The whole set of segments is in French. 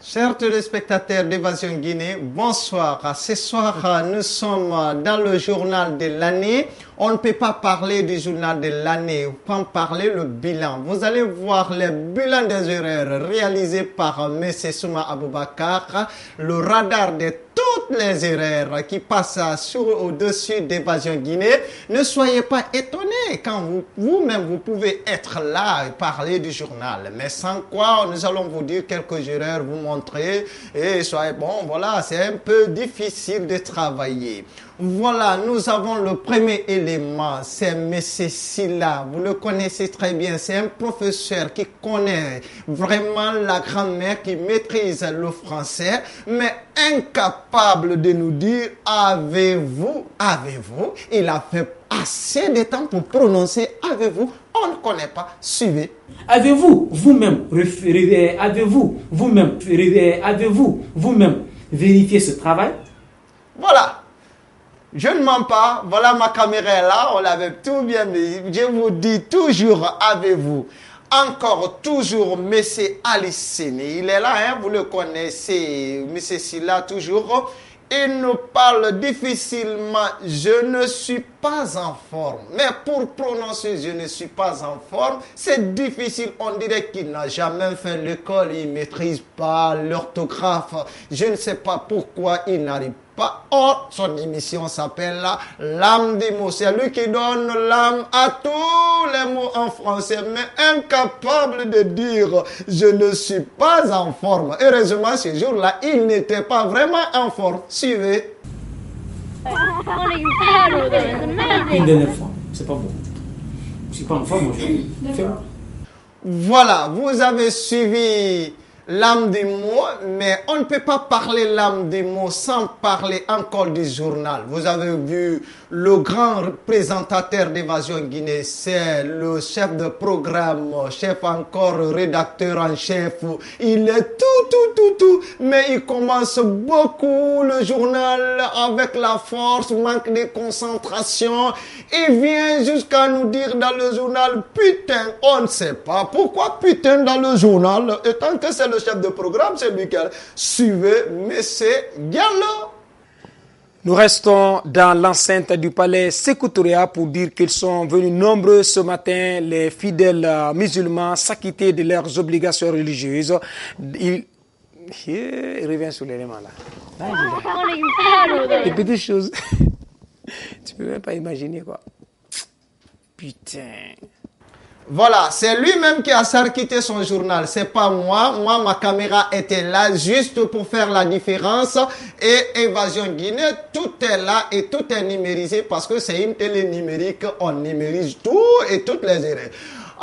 Chers téléspectateurs d'Évasion Guinée, bonsoir. Ce soir, nous sommes dans le journal de l'année. On ne peut pas parler du journal de l'année, pas parler le bilan. Vous allez voir le bilan des erreurs réalisées par M. Souma Aboubakar, le radar de toutes les erreurs qui passent au-dessus d'Évasion Guinée. Ne soyez pas étonnés quand vous-même vous pouvez être là et parler du journal. Mais sans quoi, nous allons vous dire quelques erreurs, vous montrer et soyez bon, voilà, c'est un peu difficile de travailler. Voilà, nous avons le premier élément, c'est M. Silla. Vous le connaissez très bien, c'est un professeur qui connaît vraiment la grammaire, qui maîtrise le français, mais incapable de nous dire avez-vous, il a fait assez de temps pour prononcer avez-vous, on ne connaît pas, suivez. Avez-vous vous-même vérifié ce travail? Voilà. Je ne mens pas, voilà ma caméra est là, on l'avait tout bien dit. Je vous dis toujours, avez-vous. Encore toujours, M. Ali Séné. Il est là, hein, vous le connaissez, M. Silla toujours. Il nous parle difficilement, je ne suis pas en forme. Mais pour prononcer je ne suis pas en forme, c'est difficile. On dirait qu'il n'a jamais fait l'école, il ne maîtrise pas l'orthographe. Je ne sais pas pourquoi il n'arrive pas. Or, son émission s'appelle l'âme des mots. C'est lui qui donne l'âme à tous les mots en français, mais incapable de dire je ne suis pas en forme. Heureusement, ce jour-là, il n'était pas vraiment en forme. Suivez. Une dernière fois, c'est pas bon. Je suis pas en forme aujourd'hui. Voilà, vous avez suivi l'âme des mots, mais on ne peut pas parler l'âme des mots sans parler encore du journal. Vous avez vu le grand présentateur d'Évasion Guinée, c'est le chef de programme, chef encore, rédacteur en chef. Il est tout, mais il commence beaucoup le journal avec la force, manque de concentration. Il vient jusqu'à nous dire dans le journal, putain, on ne sait pas pourquoi putain dans le journal, et tant que c'est le chef de programme, c'est lui qui a suivi M. Diallo. Nous restons dans l'enceinte du palais Sékou Touré pour dire qu'ils sont venus nombreux ce matin, les fidèles musulmans, s'acquitter de leurs obligations religieuses. Il revient sur l'élément là. Des petites choses. Tu peux même pas imaginer quoi. Putain. Voilà, c'est lui-même qui a s'acquitté son journal, c'est pas moi. Moi, ma caméra était là juste pour faire la différence. Et Évasion Guinée, tout est là et tout est numérisé parce que c'est une télé numérique. On numérise tout et toutes les erreurs.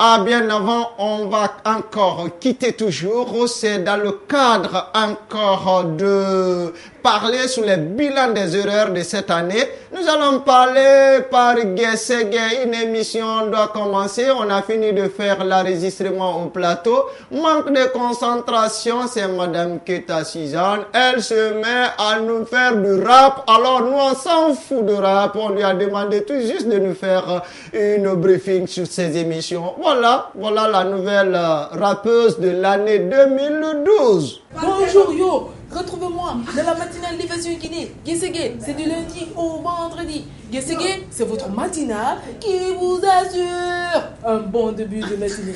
Ah, bien avant, on va encore quitter toujours. C'est dans le cadre encore de parler sur les bilans des erreurs de cette année. Nous allons parler par Guessegé. Une émission doit commencer. On a fini de faire l'enregistrement au plateau. Manque de concentration, c'est Madame Keta Suzanne. Elle se met à nous faire du rap. Alors nous, on s'en fout de rap. On lui a demandé tout juste de nous faire une briefing sur ses émissions. Voilà la nouvelle rappeuse de l'année 2012. Bonjour yo, retrouvez-moi dans la matinale d'Évasion Guinée. Guessegé, c'est du lundi au vendredi. Guessegé, c'est votre matinale qui vous assure un bon début de matinée.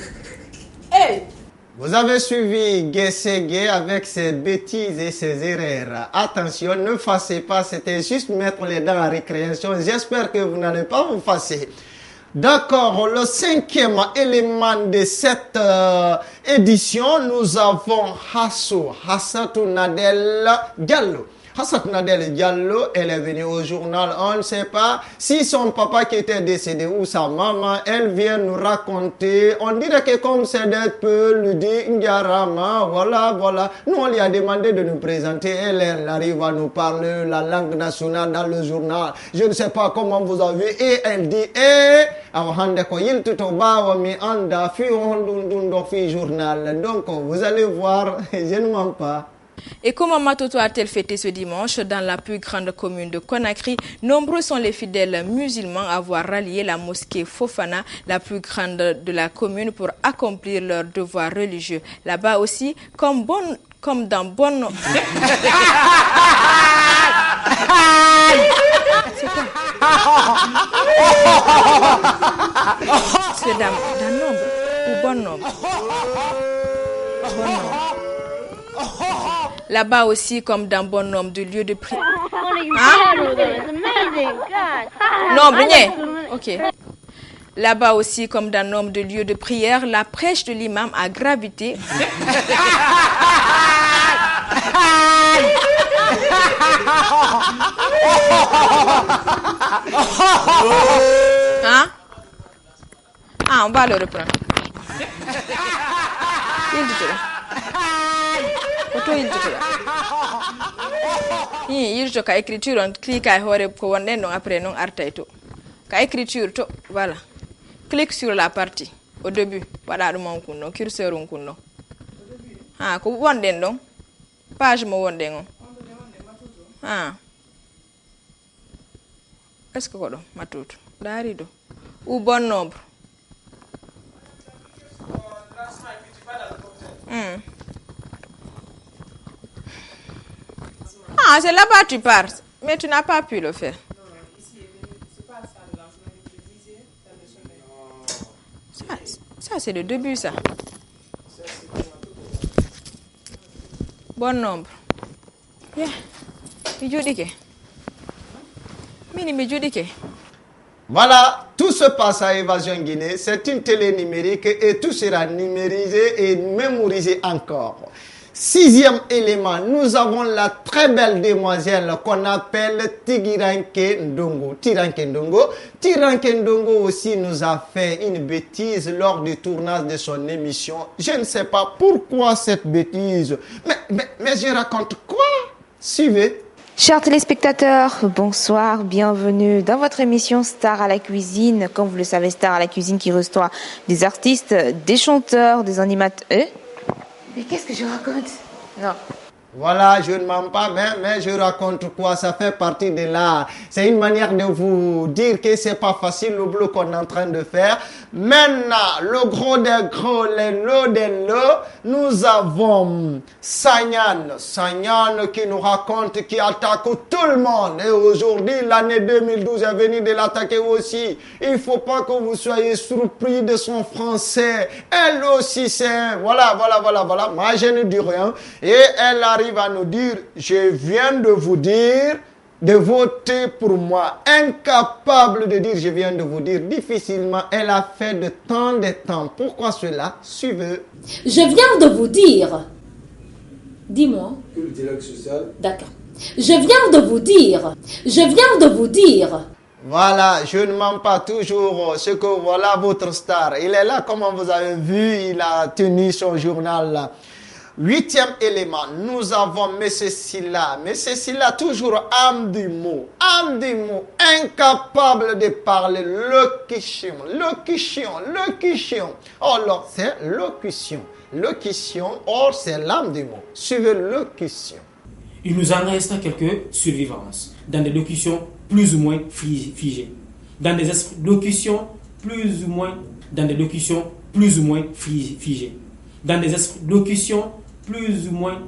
Hey! Vous avez suivi Guessegé avec ses bêtises et ses erreurs. Attention, ne fassez pas, c'était juste mettre les dents à récréation. J'espère que vous n'allez pas vous fasser. D'accord, le cinquième élément de cette édition, nous avons Hassatou Nadel Diallo. Hassatou Nadel Diallo, elle est venue au journal, on ne sait pas si son papa qui était décédé ou sa maman, elle vient nous raconter, on dirait que comme c'est d'être peu, lui dit Ndiarama, voilà. Nous on lui a demandé de nous présenter, elle arrive à nous parler la langue nationale dans le journal. Je ne sais pas comment vous avez vu, et elle dit, journal. Donc vous allez voir, je ne mens pas. Et comment Matoto a-t-elle fêté ce dimanche dans la plus grande commune de Conakry? Nombreux sont les fidèles musulmans à avoir rallié la mosquée Fofana, la plus grande de la commune, pour accomplir leurs devoirs religieux. Là-bas aussi, comme dans bonne... C'est quoi? C'est d'un nombre ou bon nombre? Bon nombre. Là-bas aussi, comme dans bon nombre de lieux de prière. Non, ok. Là-bas aussi, comme dans nombre de lieux de prière, la prêche de l'imam a gravité. Hein? Ah, on va le reprendre. Il dit là. Auto il dit là. Il dit que écriture on clique à hore ko wonde non après non artaito. Ka écriture to voilà. Clique sur la partie au début. Voilà dum on kunno curseur on kunno. Ah ko wonde non. Page mo wonde on. Ah. Est-ce que kodo matuto dari do ou bon nombre. Ah, c'est là-bas tu pars, mais tu n'as pas pu le faire. Ça c'est le début, ça. Bon nombre. Yeah. Voilà, tout se passe à Évasion Guinée. C'est une télé numérique et tout sera numérisé et mémorisé encore. 6e élément, nous avons la très belle demoiselle qu'on appelle Tiranké Ndongo. Tiranké Ndongo aussi nous a fait une bêtise lors du tournage de son émission. Je ne sais pas pourquoi cette bêtise. Mais je raconte quoi? Suivez. Chers téléspectateurs, bonsoir, bienvenue dans votre émission Star à la cuisine. Comme vous le savez, Star à la cuisine qui reçoit des artistes, des chanteurs, des animateurs... Mais qu'est-ce que je raconte? Non. Voilà, je ne mens pas, mais je raconte quoi? Ça fait partie de l'art. C'est une manière de vous dire que c'est pas facile le boulot qu'on est en train de faire. Maintenant, le gros des gros, les lots des lots, nous avons Sagnan qui nous raconte, qui attaque tout le monde. Et aujourd'hui, l'année 2012 est venue de l'attaquer aussi. Il faut pas que vous soyez surpris de son français. Elle aussi, c'est... Voilà. Moi, je ne dis rien. Et elle arrive à nous dire, je viens de vous dire de voter pour moi. Incapable de dire, je viens de vous dire, difficilement, elle a fait de temps. Pourquoi cela? Suivez. Je viens de vous dire. Dis-moi. Que le dialogue social. D'accord. Je viens de vous dire. Voilà, je ne mens pas toujours ce que voilà votre star. Il est là, comme vous avez vu, il a tenu son journal. 8e élément, nous avons M. Silla. M. Silla, toujours âme du mot, incapable de parler, locution. Or, c'est locution, or c'est l'âme du mot. Suivez locution. Il nous en reste quelques survivances, dans des locutions plus ou moins figées, dans des locutions plus ou moins figées, dans des locutions plus ou moins...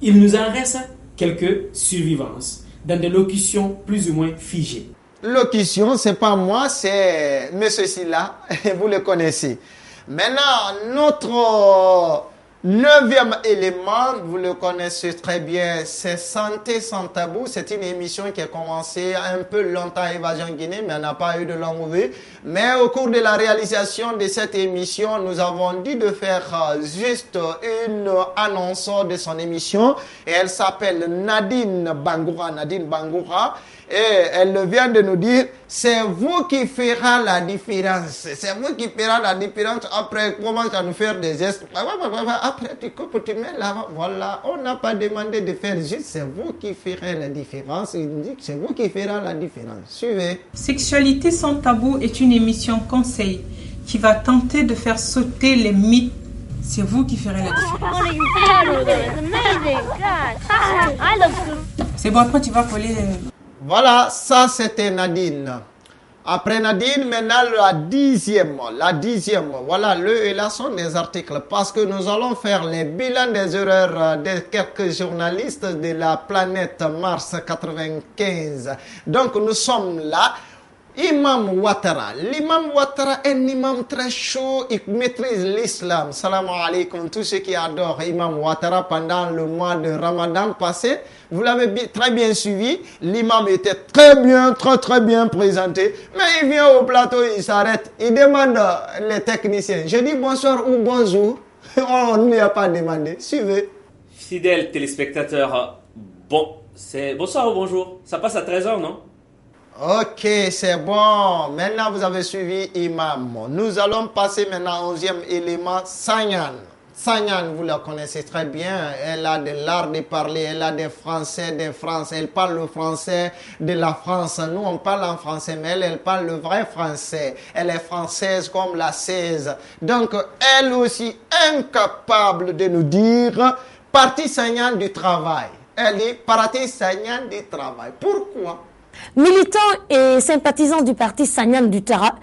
Il nous en reste quelques survivances, dans des locutions plus ou moins figées. Locution, c'est pas moi, c'est M. Silla, vous le connaissez. Maintenant, notre 9e élément, vous le connaissez très bien, c'est Santé sans tabou. C'est une émission qui a commencé un peu longtemps à Évasion Guinée, mais elle n'a pas eu de longue vie. Mais au cours de la réalisation de cette émission, nous avons dit de faire juste une annonce de son émission. Et elle s'appelle Nadine Bangoura. Et elle vient de nous dire, c'est vous qui ferez la différence. C'est vous qui ferez la différence. Après, commence à nous faire des gestes. Après, tu coupes, tu mets là. Voilà, on n'a pas demandé de faire juste, c'est vous qui ferez la différence. Il dit que c'est vous qui ferez la différence. Suivez. Sexualité sans tabou est une émission conseil qui va tenter de faire sauter les mythes C'est vous qui ferez la différence. C'est bon, après tu vas coller Voilà, ça c'était Nadine. Après Nadine, maintenant la dixième. Voilà, le et là sont des articles parce que nous allons faire les bilans des erreurs de quelques journalistes de la planète Mars 95. Donc nous sommes là. Imam Ouattara. L'imam Ouattara est un imam très chaud, il maîtrise l'islam. Salam alaikum, tous ceux qui adorent Imam Ouattara pendant le mois de Ramadan passé. Vous l'avez très bien suivi. L'imam était très bien présenté. Mais il vient au plateau, il s'arrête. Il demande les techniciens. Je dis bonsoir ou bonjour. On ne lui a pas demandé. Suivez. Fidèles téléspectateurs, c'est bonsoir ou bonjour. Ça passe à 13h, non? Ok, c'est bon. Maintenant, vous avez suivi Imam. Nous allons passer maintenant au 11e élément, Sanyan. Sanyan, vous la connaissez très bien. Elle a de l'art de parler. Elle a des Français de France. Elle parle le français de la France. Nous, on parle en français, mais elle parle le vrai français. Elle est française comme la 16. Donc, elle aussi incapable de nous dire partie Sanyan du travail. Elle dit partie Sanyan du travail. Pourquoi? Militant et sympathisant du parti Sanyan du Tara.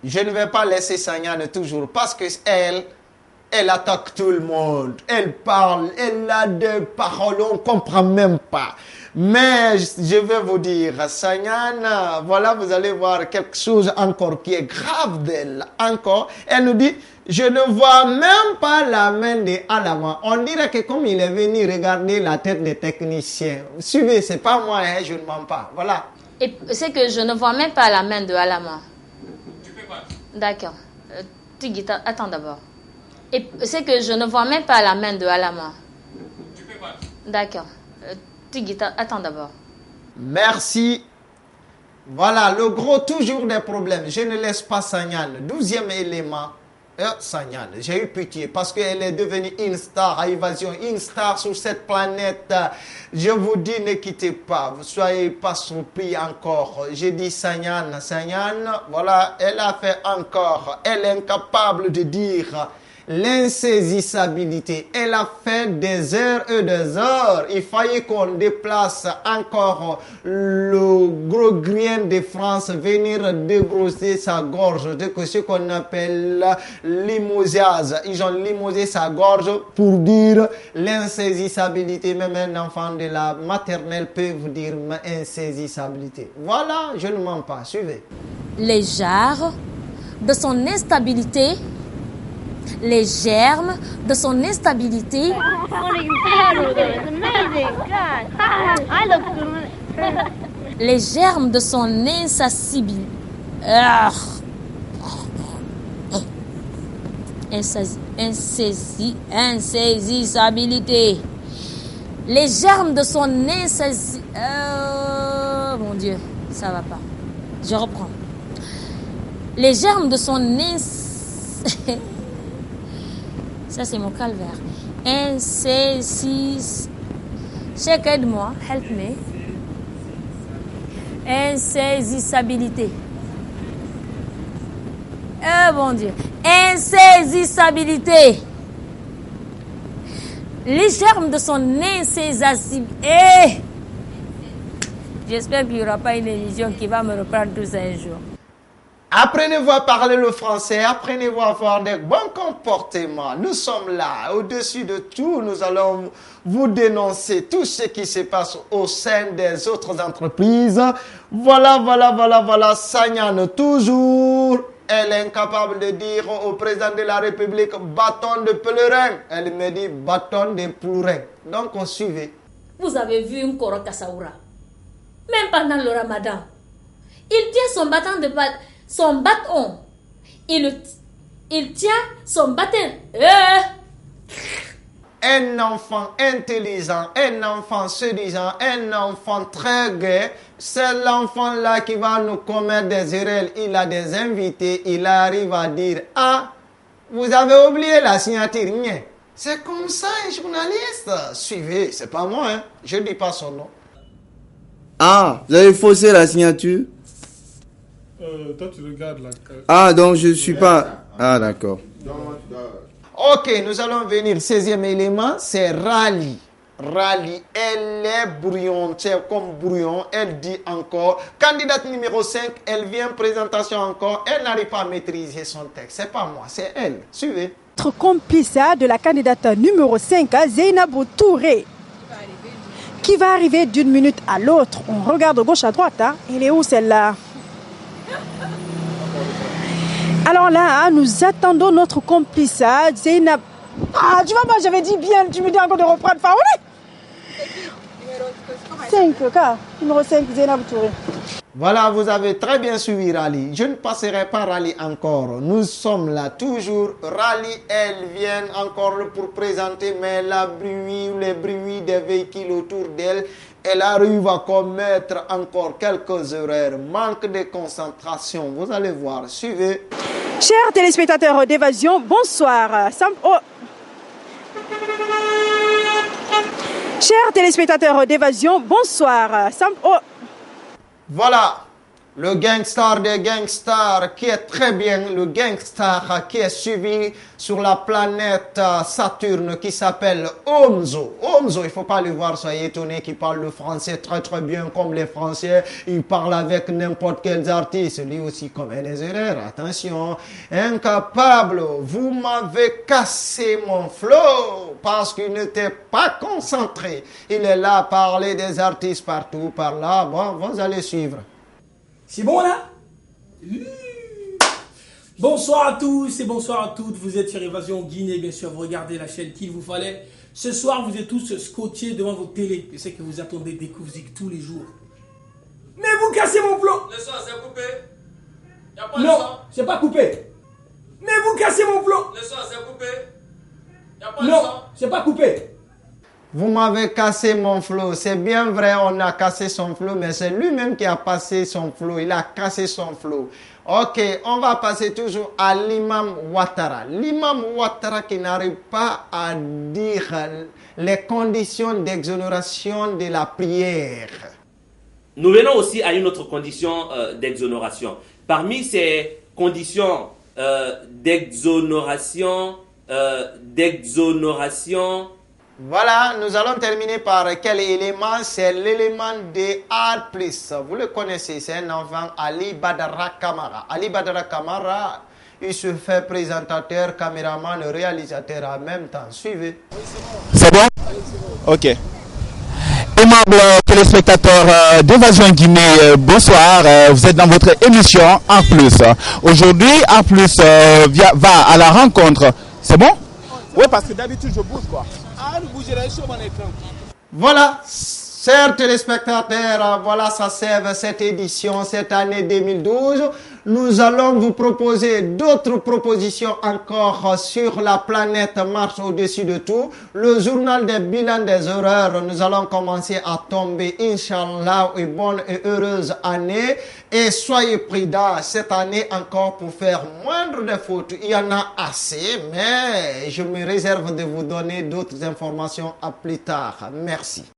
Je ne vais pas laisser Sanyan toujours parce que elle attaque tout le monde. Elle parle, elle a des paroles, on ne comprend même pas. Mais je vais vous dire, Sanyan, voilà, vous allez voir quelque chose encore qui est grave d'elle. Encore, elle nous dit, je ne vois même pas la main de Alama. On dirait que comme il est venu regarder la tête des techniciens. Suivez, c'est pas moi, hein, je ne mens pas. Voilà. Et c'est que je ne vois même pas la main de Alama. Tu peux pas. D'accord. Tigita, attends d'abord. Et c'est que je ne vois même pas la main de Alama. Tu peux pas. D'accord. Tigita, attends d'abord. Merci. Voilà, le gros toujours des problèmes. Je ne laisse pas Sanyan. 12e élément. Sanyan, j'ai eu pitié parce qu'elle est devenue une star à Évasion, une star sur cette planète. Je vous dis, ne quittez pas, vous soyez pas surpris encore. J'ai dit Sanyan, voilà, elle a fait encore, elle est incapable de dire l'insaisissabilité. Elle a fait des heures et des heures. Il fallait qu'on déplace encore le gros grien de France, venir dégrosser sa gorge, ce qu'on appelle limousage. Ils ont limosé sa gorge pour dire l'insaisissabilité. Même un enfant de la maternelle peut vous dire insaisissabilité. Voilà, je ne mens pas. Suivez. Les germes de son instabilité. Les germes de son instabilité. Les germes de son insaisissabilité. Insaisissabilité. Les germes de son insaisissabilité. Mon Dieu, ça va pas. Je reprends. Les germes de son Ça, c'est mon calvaire. Check, aide-moi. Help me. Insaisissabilité. Bon Dieu. Insaisissabilité. Les germes de son insaisissabilité. J'espère qu'il n'y aura pas une émission qui va me reprendre tous un jour. Apprenez-vous à parler le français, apprenez-vous à avoir des bons comportements. Nous sommes là, au-dessus de tout, nous allons vous dénoncer tout ce qui se passe au sein des autres entreprises. Voilà, Sanyan, toujours, elle est incapable de dire au président de la République, bâton de pèlerin. Elle me dit, bâton de pèlerin. Donc, on suivait. Vous avez vu un Koro Kassaoura, même pendant le Ramadan, il tient son bâton de pâte. Son bâton, il tient son bâton. Un enfant intelligent, un enfant séduisant, un enfant très gai, c'est l'enfant-là qui va nous commettre des erreurs. Il a des invités, il arrive à dire, ah, vous avez oublié la signature. C'est comme ça un journaliste. Suivez, c'est pas moi, hein. Je ne dis pas son nom. Ah, vous avez faussé la signature? Toi, tu regardes là. Ah, donc je suis pas... Ah, d'accord. Ok, nous allons venir. 16e élément, c'est Rally. Rally, elle est brouillon, c'est comme brouillon. Elle dit encore. Candidate numéro 5, elle vient présentation encore. Elle n'arrive pas à maîtriser son texte. C'est pas moi, c'est elle. Suivez. Notre complice de la candidate numéro 5, Zainabou Touré, qui va arriver d'une minute à l'autre. On regarde de gauche à droite. Hein. Elle est où celle-là? Alors là, nous attendons notre complice, Zainab. Ah, tu vois, moi j'avais dit bien, tu me dis encore de reprendre Faoulé. 5, numéro 5, Zainab Touré. Voilà, vous avez très bien suivi Rally. Je ne passerai pas Rally encore. Nous sommes là toujours. Rally, elle vient encore pour présenter, mais les bruits des véhicules autour d'elle, elle arrive à commettre encore quelques erreurs. Manque de concentration. Vous allez voir. Suivez. Chers téléspectateurs d'Évasion, bonsoir. Chers téléspectateurs d'Évasion, bonsoir. Voilà, le gangster des gangsters qui est très bien, le gangster qui est suivi sur la planète Saturne qui s'appelle Omzo. Omzo, il ne faut pas le voir, soyez étonnés qu'il parle le français très très bien comme les Français. Il parle avec n'importe quel artiste, lui aussi commet des erreurs. Attention, incapable, vous m'avez cassé mon flow parce qu'il n'était pas concentré. Il est là à parler des artistes partout, par là. Bon, vous allez suivre. C'est bon là? Bonsoir à tous et bonsoir à toutes. Vous êtes sur Évasion Guinée, bien sûr. Vous regardez la chaîne qu'il vous fallait. Ce soir, vous êtes tous scotchés devant vos télés. Je sais que vous attendez Découvzik tous les jours. Mais vous cassez mon flow! Le son, c'est coupé. Y a pas non, c'est pas coupé. Mais vous cassez mon flow! Le son, c'est coupé. Y a pas non, c'est pas coupé. Vous m'avez cassé mon flow. C'est bien vrai, on a cassé son flow, mais c'est lui-même qui a passé son flow. Il a cassé son flow. Ok, on va passer toujours à l'imam Ouattara. L'imam Ouattara qui n'arrive pas à dire les conditions d'exonération de la prière. Nous venons aussi à une autre condition d'exonération. Parmi ces conditions d'exonération, voilà, nous allons terminer par quel élément? C'est l'élément de R+. Vous le connaissez, c'est un enfant, Ali Badara Kamara. Ali Badara Kamara, il se fait présentateur, caméraman, réalisateur en même temps. Suivez. C'est bon? Ok. Aimables téléspectateurs d'Évasion Guinée, bonsoir. Vous êtes dans votre émission R+. Aujourd'hui, R+, va à la rencontre. C'est bon? Oui, parce que d'habitude, je bouge quoi. Ah, vous bougez sur mon écran. Voilà, chers téléspectateurs, voilà, ça sert cette édition, cette année 2012. Nous allons vous proposer d'autres propositions encore sur la planète Mars au-dessus de tout. Le journal des bilans des horreurs, nous allons commencer à tomber, Inch'Allah, une bonne et heureuse année. Et soyez prudents cette année encore pour faire moindre de fautes. Il y en a assez, mais je me réserve de vous donner d'autres informations à plus tard. Merci.